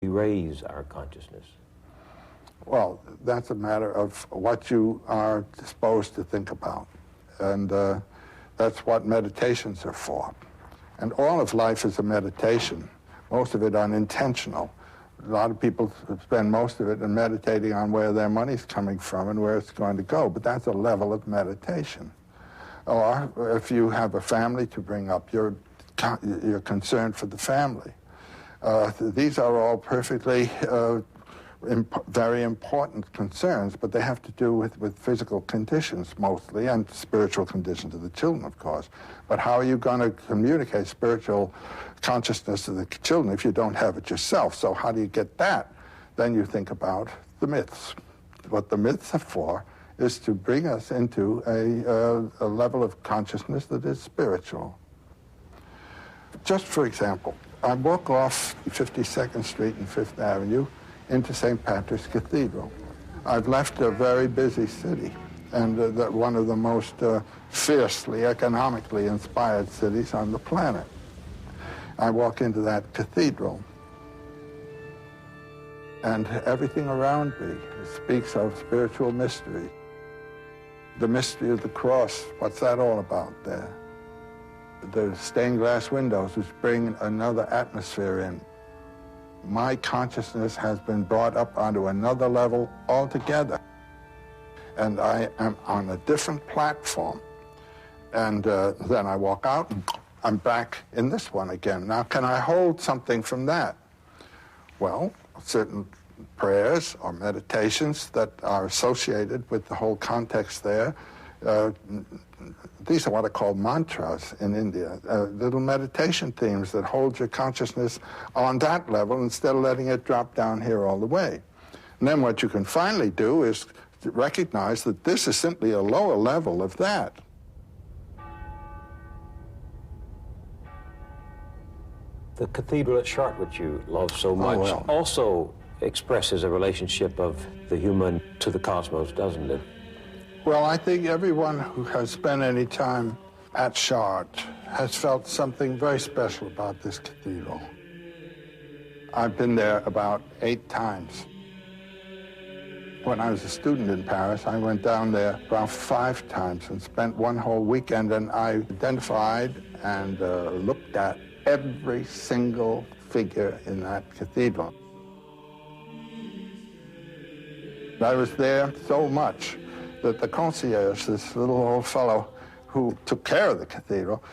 We raise our consciousness? Well, that's a matter of what you are disposed to think about. And that's what meditations are for. And all of life is a meditation, most of it unintentional. A lot of people spend most of it in meditating on where their money's coming from and where it's going to go, but that's a level of meditation. Or if you have a family to bring up, you're concerned for the family. These are all perfectly very important concerns, but they have to do with physical conditions mostly, and spiritual conditions of the children, of course. But how are you going to communicate spiritual consciousness to the children if you don't have it yourself? So how do you get that? Then you think about the myths. What the myths are for is to bring us into a level of consciousness that is spiritual. Just for example, I walk off 52nd Street and 5th Avenue into St. Patrick's Cathedral. I've left a very busy city, and one of the most fiercely economically inspired cities on the planet. I walk into that cathedral, and everything around me speaks of spiritual mystery. The mystery of the cross, what's that all about there? The stained glass windows, which bring another atmosphere in. My consciousness has been brought up onto another level altogether. And I am on a different platform. And then I walk out, and I'm back in this one again. Now, can I hold something from that? Well, certain prayers or meditations that are associated with the whole context there. These are what are called mantras in India, little meditation themes that hold your consciousness on that level instead of letting it drop down here all the way. And then what you can finally do is to recognize that this is simply a lower level of that. The cathedral at Chartres, which you love so much, also expresses a relationship of the human to the cosmos, doesn't it? Well, I think everyone who has spent any time at Chartres has felt something very special about this cathedral. I've been there about 8 times. When I was a student in Paris, I went down there about 5 times and spent one whole weekend, and I identified and looked at every single figure in that cathedral. I was there so much that the concierge, this little old fellow who took care of the cathedral,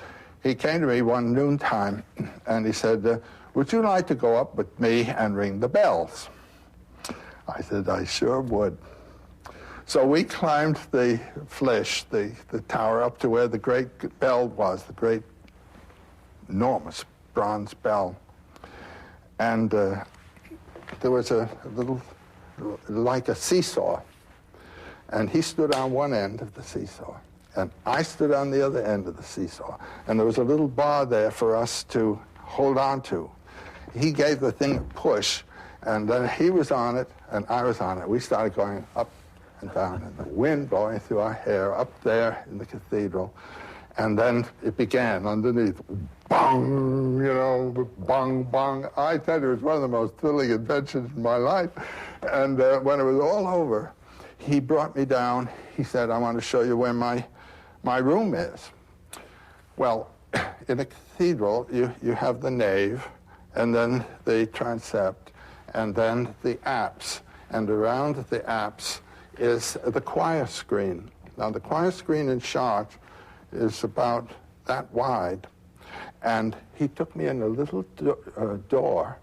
he came to me one noontime and he said, would you like to go up with me and ring the bells? I said, I sure would. So we climbed the Flèche, the tower, up to where the great bell was, the great enormous bronze bell. And there was a little, like a seesaw. And he stood on one end of the seesaw, and I stood on the other end of the seesaw. And there was a little bar there for us to hold on to. He gave the thing a push, and then he was on it, and I was on it. We started going up and down, and the wind blowing through our hair up there in the cathedral. And then it began underneath. Bong, you know, bong, bong. I tell you, it was one of the most thrilling adventures in my life. And when it was all over, he brought me down. He said, I want to show you where my room is. Well, in a cathedral, you have the nave, and then the transept, and then the apse. And around the apse is the choir screen. Now, the choir screen in Chartres is about that wide. And he took me in a little door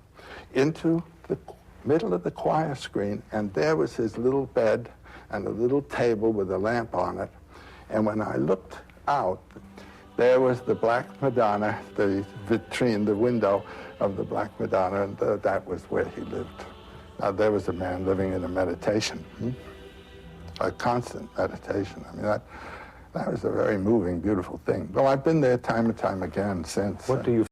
into the middle of the choir screen, and there was his little bed and a little table with a lamp on it. And when I looked out, there was the Black Madonna, the vitrine, the window of the Black Madonna, and that was where he lived. Now, there was a man living in a meditation, a constant meditation. I mean, that was a very moving, beautiful thing. Well, I've been there time and time again since. What do you